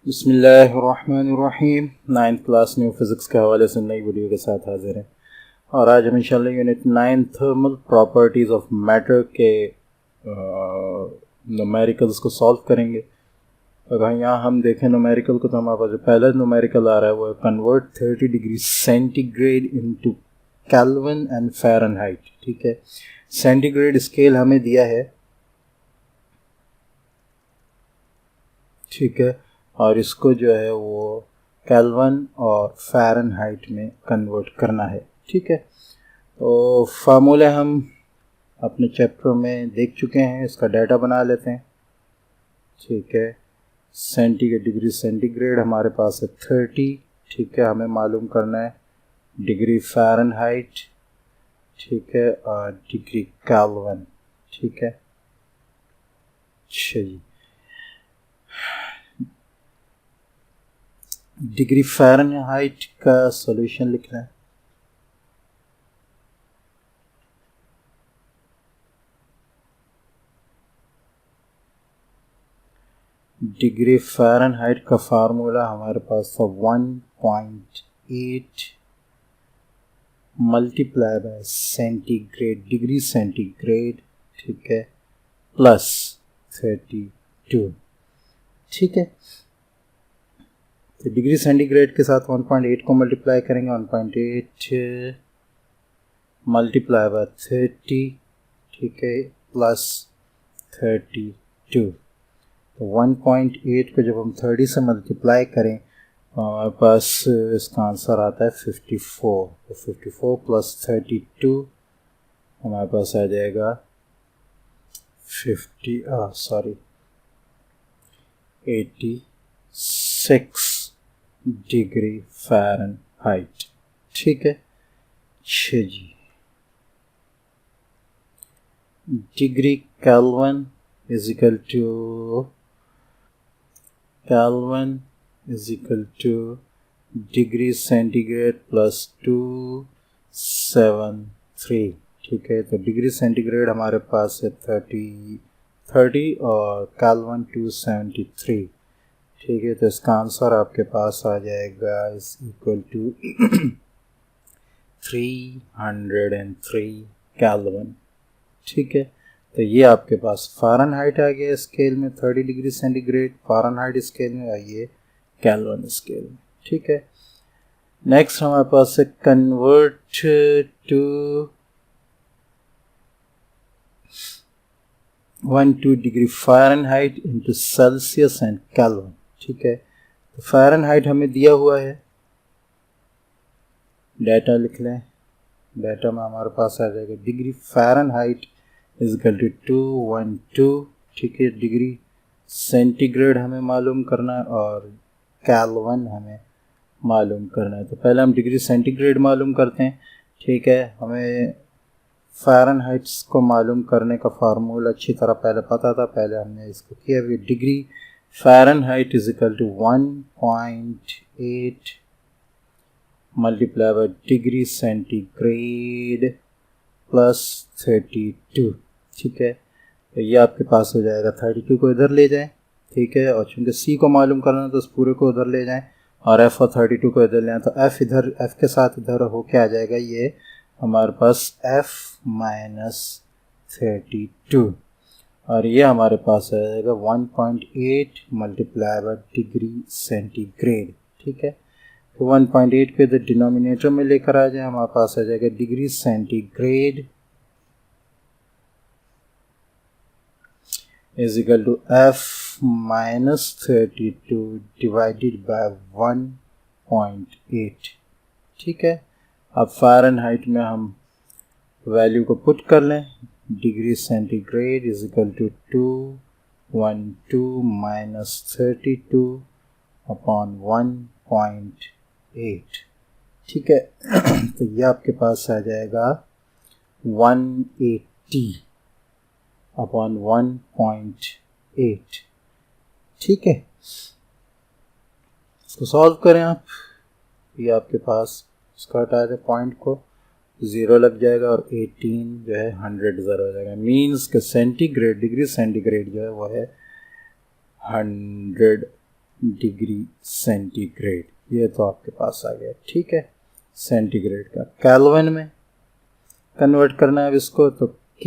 बिस्मिल्लाहिर्रहमानिर्रहीम। 9th class new physics के हवाले से नई वीडियो के साथ हाजिर हैं और आज हम इंशाल्लाह unit 9 thermal properties of matter के न्यूमेरिकल्स को सॉल्व करेंगे। अगर यहाँ हम देखें न्यूमेरिकल को तो हमारे पास जो पहला न्यूमेरिकल आ रहा है वो है convert 30 degree centigrade into kelvin and Fahrenheit. ठीक है, सेंटीग्रेड स्केल हमें दिया है, ठीक है, और इसको जो है वो केल्विन और फ़ारेनहाइट में कन्वर्ट करना है। ठीक है, तो फार्मूले हम अपने चैप्टर में देख चुके हैं, इसका डाटा बना लेते हैं। ठीक है, सेंटीग्रेड डिग्री सेंटीग्रेड हमारे पास है 30। ठीक है, हमें मालूम करना है डिग्री फ़ारेनहाइट, ठीक है, और डिग्री केल्विन। ठीक है, अच्छा जी, डिग्री फ़ारेनहाइट का सॉल्यूशन लिखना है। डिग्री फ़ारेनहाइट का फार्मूला हमारे पास था 1.8 multiply bye centigrade, degree centigrade, ठीक है, प्लस 32। ठीक है, तो डिग्री सेंटीग्रेड के साथ 1.8 को मल्टीप्लाई करेंगे, 1.8 मल्टीप्लाई बाय 30, ठीक है, प्लस 32। तो 1.8 को जब हम 30 से मल्टीप्लाई करें तो हमारे पास इसका आंसर आता है 54। तो 54 प्लस 32 हमारे पास आ जाएगा 86 डिग्री फ़ारेनहाइट। ठीक है, अच्छा जी, degree Kelvin is equal to Kelvin is equal to degree centigrade plus 273। ठीक है, तो डिग्री सेंटीग्रेड हमारे पास है 30 और केल्विन 273। ठीक है, तो इसका आंसर आपके पास आ जाएगा इज इक्वल टू 303 केल्विन। ठीक है, तो ये आपके पास फ़ारेनहाइट आ गया स्केल में 30 डिग्री सेंटीग्रेड फ़ारेनहाइट स्केल में, और ये केल्विन स्केल में। ठीक है, नेक्स्ट हमारे पास है convert to 12 degree Fahrenheit into Celsius and Kelvin. ठीक है, तो फ़ारेनहाइट हमें दिया हुआ है, डाटा लिख लें। डाटा में हमारे पास आ जाएगा degree Fahrenheit is equal to 212। ठीक है, डिग्री सेंटीग्रेड हमें मालूम करना है और केल्विन हमें मालूम करना है। तो पहले हम डिग्री सेंटीग्रेड मालूम करते हैं। ठीक है, हमें फ़ारेनहाइट्स को मालूम करने का फार्मूला अच्छी तरह पहले पता था, पहले हमने इसको किया भी। Degree Fahrenheit is equal to 1.8 multiply by degree centigrade plus 32। ठीक है, तो ये आपके पास हो जाएगा 32 को इधर ले जाएं। ठीक है, और चूँकि सी को मालूम करना है तो उस पूरे को उधर ले जाएं और एफ़ और 32 को इधर ले आएं, तो एफ़ इधर एफ़ के साथ इधर हो के आ जाएगा, ये हमारे पास एफ़ माइनस 32, और ये हमारे पास आ जाएगा 1.8 मल्टीप्लाई बाय डिग्री सेंटीग्रेड। ठीक है, तो 1.8 को इधर डिनोमिनेटर में लेकर आ जाए, हमारे पास आ जाएगा degree centigrade is equal to f minus 32 divided by 1.8। ठीक है, अब फ़ारेनहाइट में हम वैल्यू को पुट कर लें। Degree centigrade is equal to 212 minus 32 upon 1.8। ठीक है, तो ये आपके पास आ जाएगा 180 अपॉन 1.8। ठीक है, इसको सॉल्व करें आप, ये आपके पास इसका हटा दें पॉइंट को, 0 लग जाएगा और 18 जो है 100 ज़रा हो जाएगा। मीन्स के सेंटीग्रेड डिग्री सेंटीग्रेड जो है वो है 100 डिग्री सेंटीग्रेड, ये तो आपके पास आ गया। ठीक है, सेंटीग्रेड का केल्विन में कन्वर्ट करना है अब इसको, तो K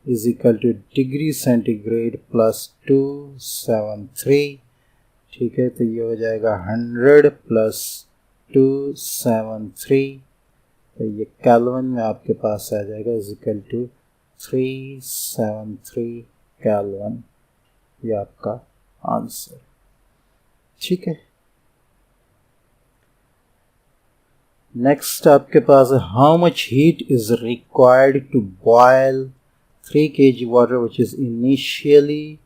is equal two degree centigrade plus 273। ठीक है, तो ये हो जाएगा 100 प्लस 273, तो ये केल्विन में आपके पास आ जाएगा इज इक्वल टू 373 केल्विन, ये आपका आंसर। ठीक है, नेक्स्ट आपके पास है how much heat is required to boil 3 kg water which is initially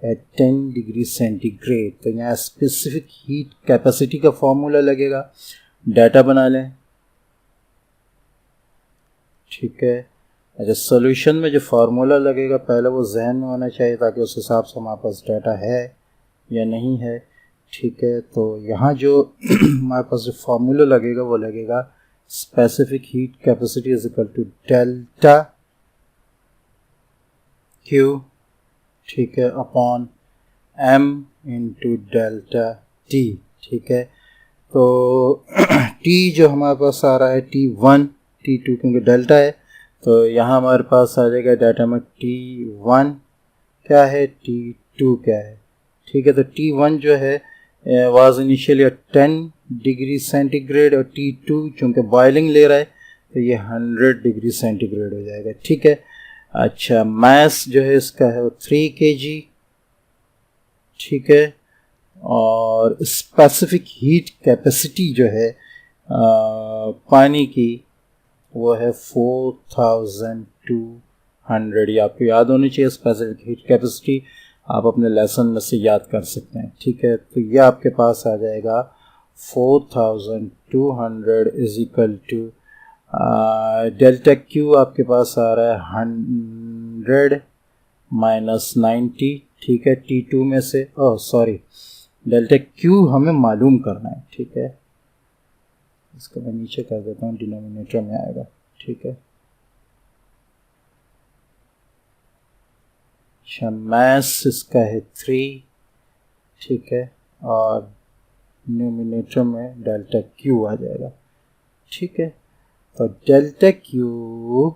at 10 degree centigrade. तो यहाँ स्पेसिफिक हीट कैपेसिटी का फॉर्मूला लगेगा, डाटा बना लें। ठीक है, अच्छा सॉल्यूशन में जो फार्मूला लगेगा पहले वो जहन में होना चाहिए ताकि उस हिसाब से हमारे पास डाटा है या नहीं है। ठीक है, तो यहाँ जो हमारे पास जो फार्मूला लगेगा वो लगेगा specific heat capacity is equal to delta Q, ठीक है, upon m into delta t। ठीक है, तो t जो हमारे पास आ रहा है T1 T2 क्योंकि डेल्टा है, तो यहाँ हमारे पास आ जाएगा डाटा में T1 क्या है, T2 क्या है। ठीक है, तो T1 जो है वाज इनिशियली 10 डिग्री सेंटीग्रेड और T2 चूँकि बॉइलिंग ले रहा है तो ये 100 डिग्री सेंटीग्रेड हो जाएगा। ठीक है, अच्छा मास जो है इसका है वो 3 kg। ठीक है, और स्पेसिफिक हीट कैपेसिटी जो है पानी की वो है 4200। ये आपको याद होनी चाहिए, स्पेसिफिक हीट कैपेसिटी आप अपने लेसन में से याद कर सकते हैं। ठीक है, तो ये आपके पास आ जाएगा 4200 is equal to delta Q आपके पास आ रहा है 100 माइनस 90। ठीक है, T2 में से सॉरी डेल्टा क्यू हमें मालूम करना है। ठीक है, इसको मैं नीचे कर देता हूँ, डिनोमिनेटर में आएगा। ठीक है, अच्छा मास इसका है 3। ठीक है, और न्यूमिनेटर में डेल्टा क्यू आ जाएगा। ठीक है, तो डेल्टा क्यू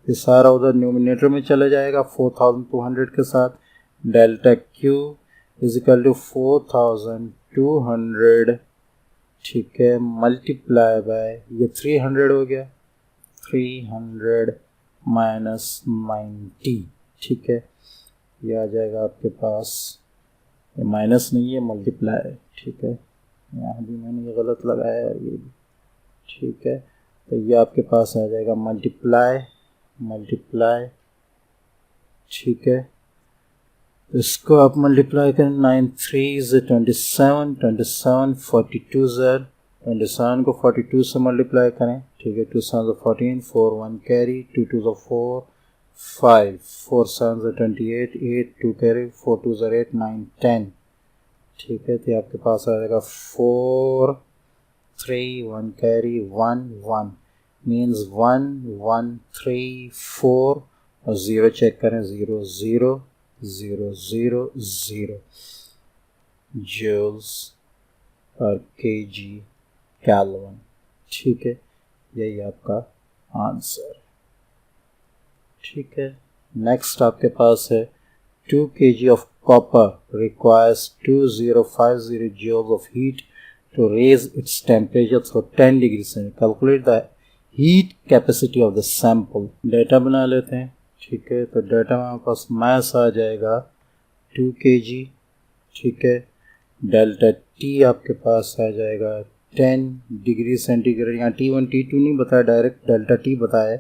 ये सारा उधर न्यूमिनेटर में चला जाएगा 4200 के साथ। Delta Q is equal to 4200, ठीक है, मल्टीप्लाई बाय ये 300 हो गया, 300 माइनस 90। ठीक है, ये आ जाएगा आपके पास, ये माइनस नहीं है मल्टीप्लाई है। ठीक है, यहाँ भी मैंने ये गलत लगाया है ये भी। ठीक है, तो ये आपके पास आ जाएगा मल्टीप्लाई। ठीक है, तो इसको आप मल्टीप्लाई करें, 9 3 से 27, 27 42 ज़र 27 को 42 से मल्टीप्लाई करें। ठीक है, 2 7 14, 4 1 कैरी, 2 2 4 5, 4 7 28, 8 2 कैरी, 4 2 8 9 10। ठीक है, तो आपके पास आ जाएगा 4 3 1 कैरी 1 1 मीन्स 1 1 3 4 और 0 चेक करें, 0 0 0 0 0 जूल्स पर केजी केल्विन। ठीक है, यही आपका आंसर। ठीक है, नेक्स्ट आपके पास है 2 kg of copper requires 2050 joules of heat to raise its temperature through 10 degrees Celsius. Calculate the heat capacity of the sample. Data बना लेते हैं। ठीक है, तो डेटा में हमारे पास मास आ जाएगा 2 kg। ठीक है, डेल्टा टी आपके पास आ जाएगा 10 डिग्री सेंटीग्रेड। यहाँ T1 T2 नहीं बताया, डायरेक्ट डेल्टा टी बताया।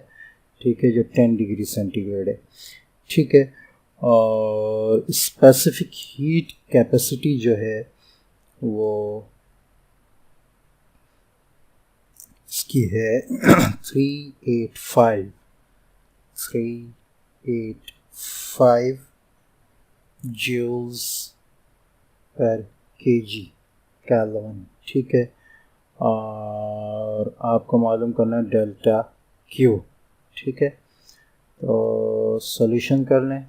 ठीक है, जो 10 डिग्री सेंटीग्रेड है। ठीक है, और स्पेसिफिक हीट कैपेसिटी जो है वो इसकी है 385 जूल्स पर केजी केल्विन। ठीक है, और आपको मालूम करना है डेल्टा क्यू। ठीक है, तो सॉल्यूशन कर लें।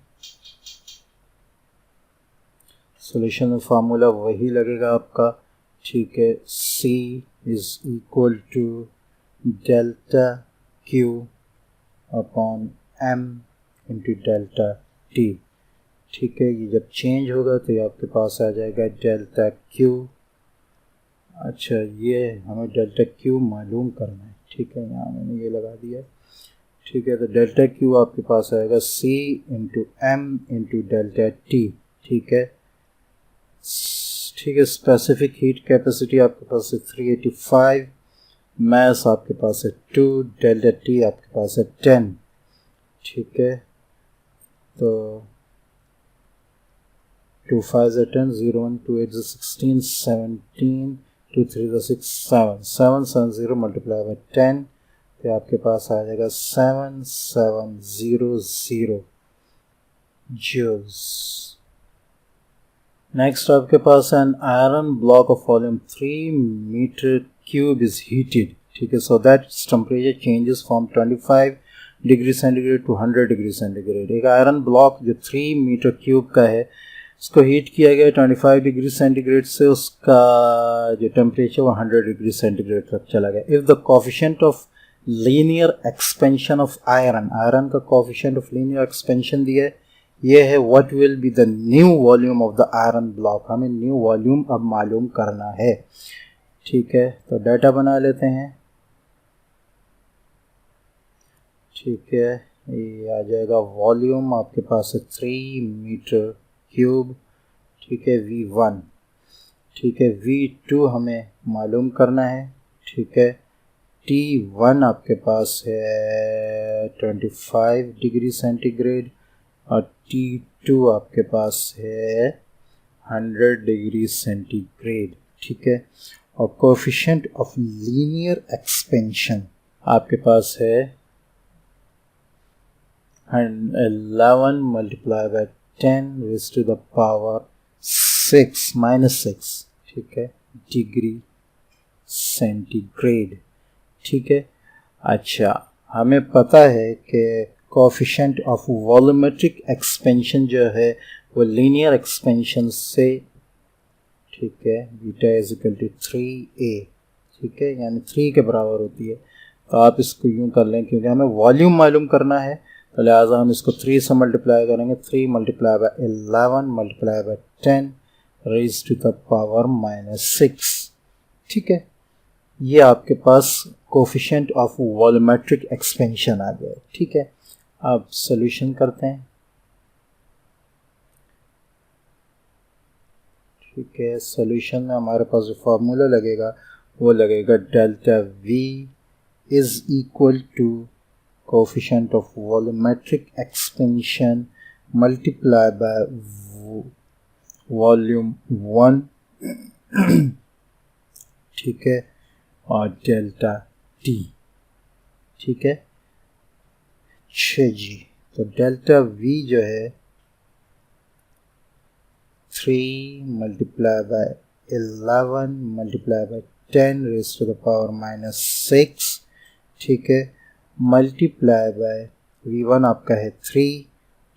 सॉल्यूशन में फार्मूला वही लगेगा आपका, ठीक है। C is equal to delta Q upon M into delta T, ठीक है। ये जब चेंज होगा तो ये आपके पास आ जाएगा डेल्टा Q। अच्छा, ये हमें डेल्टा Q मालूम करना है, ठीक है, यहाँ मैंने ये लगा दिया, ठीक है। तो डेल्टा Q आपके पास आएगा C into M into delta T, ठीक है, ठीक है। स्पेसिफिक हीट कैपेसिटी आपके पास है 385, मास आपके पास है 2, डेल्टा T आपके पास है 10, ठीक है। तो 2 5 10, 0 1 2 8 16, 17 2 3 6 7 770 मल्टीप्लाई बाई 10, तो आपके पास आ जाएगा 7700 जूल्स। नेक्स्ट आपके पास an iron block of volume 3 metre cube is heated, ठीक है। So that temperature changes from 25 degree centigrade to 100 degree centigrade. एक आयरन ब्लॉक जो 3 मीटर क्यूब का है, इसको हीट किया गया 25 डिग्री सेंटीग्रेड से, उसका जो टेम्परेचर वो 100 डिग्री सेंटीग्रेड तक चला गया। If the coefficient of linear expansion of iron, iron का कोफिशिएंट ऑफ लीनियर एक्सपेंशन दिया है, ये है what will be the new volume of the iron block. हमें न्यू वॉल्यूम अब मालूम करना है, ठीक है। तो डाटा बना लेते हैं, ठीक है। ये आ जाएगा वॉल्यूम आपके पास है 3 मीटर क्यूब, ठीक है, V1, ठीक है। V2 हमें मालूम करना है, ठीक है। T1 आपके पास है 25 डिग्री सेंटीग्रेड और T2 आपके पास है 100 डिग्री सेंटीग्रेड, ठीक है। और कोएफिशिएंट ऑफ लीनियर एक्सपेंशन आपके पास है 11 multiply by 10 raise to the power 6 -6, ठीक है, डिग्री सेंटीग्रेड, ठीक है। अच्छा, हमें पता है कि कोएफिशिएंट ऑफ वॉल्यूमेट्रिक एक्सपेंशन जो है वो लीनियर एक्सपेंशन से, ठीक है, beta is equal to 3a, ठीक है, यानी 3 के बराबर होती है। तो आप इसको यूँ कर लें, क्योंकि हमें वॉल्यूम मालूम करना है, तो लिहाजा हम इसको 3 से मल्टीप्लाई करेंगे। 3 multiply by 11 multiply by 10 raise to the power -6, ठीक है। ये आपके पास कोएफिशिएंट ऑफ वॉल्यूमेट्रिक एक्सपेंशन आ गया, ठीक है। अब सॉल्यूशन करते हैं, ठीक है। सॉल्यूशन में हमारे पास जो फार्मूला लगेगा वो लगेगा delta V is equal to coefficient of volumetric expansion multiply by volume 1, ठीक है, और डेल्टा T, ठीक है। जी, तो डेल्टा V जो है 3 multiply by 11 multiply by 10 raise to the power -6, ठीक है, मल्टीप्लाई बाय V1 आपका है 3,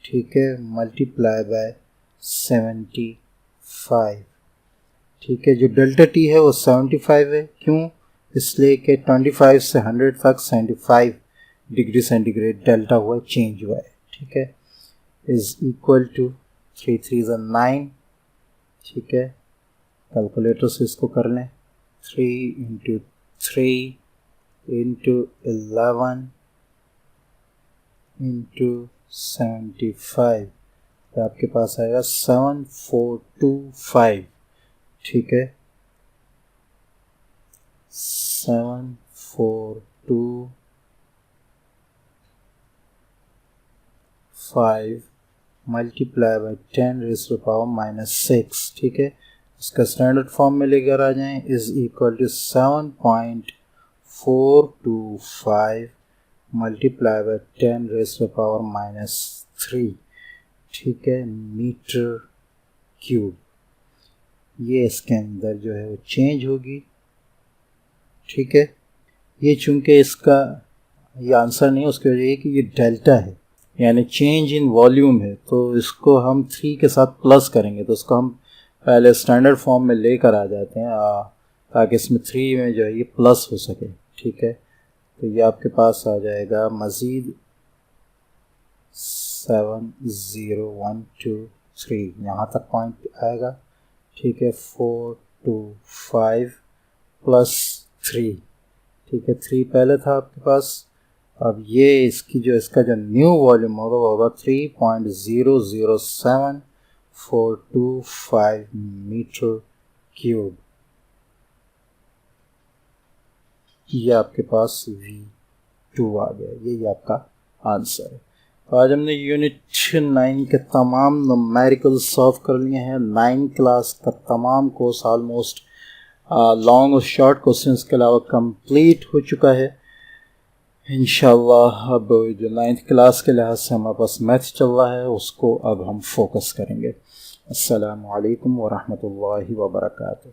ठीक है, मल्टीप्लाई बाय 75, ठीक है। जो डेल्टा T है वो 75 है, क्यों? इसलिए कि 25 से 100 तक 75 डिग्री सेंटीग्रेड डेल्टा हुआ, चेंज हुआ है, ठीक है। इज इक्वल टू 3 3 9, ठीक है। कैलकुलेटर से इसको कर लें, 3 इंटू 3 इंटू 11 इंटू 75, तो आपके पास आएगा 7425, ठीक है, 7425 multiply by 10 raise to power -6, ठीक है। इसका स्टैंडर्ड फॉर्म में लेकर आ जाएं, is equal to 7.425 multiply by 10 raise to power -3, ठीक है, मीटर क्यूब। ये इसके अंदर जो है वो चेंज होगी, ठीक है। ये चूंकि इसका ये आंसर नहीं है, उसकी वजह ये कि ये डेल्टा है, यानी चेंज इन वॉल्यूम है, तो इसको हम 3 के साथ प्लस करेंगे, तो इसको हम पहले स्टैंडर्ड फॉर्म में लेकर आ जाते हैं ताकि इसमें 3 में जो है ये प्लस हो सके। ठीक है, तो ये आपके पास आ जाएगा मज़ीद 7 0 1 2 3, यहाँ तक पॉइंट आएगा। ठीक है, 4 2 5 प्लस 3। ठीक है, 3 पहले था आपके पास। अब ये इसका जो न्यू वॉल्यूम होगा वो होगा 3.007425 मीटर क्यूब। ये आपके पास V2 आ गया। यही आपका आंसर है। तो आज हमने यूनिट 9 के तमाम न्यूमेरिकल सॉल्व कर लिए हैं। 9 क्लास का तमाम कोर्स ऑलमोस्ट लॉन्ग और शॉर्ट क्वेश्चंस के अलावा कंप्लीट हो चुका है। इंशाल्लाह अब जो 9th क्लास के लिहाज से हमारे पास मैथ चल रहा है उसको अब हम फोकस करेंगे। अस्सलामु अलैकुम व रहमतुल्लाहि व बरकातुहू।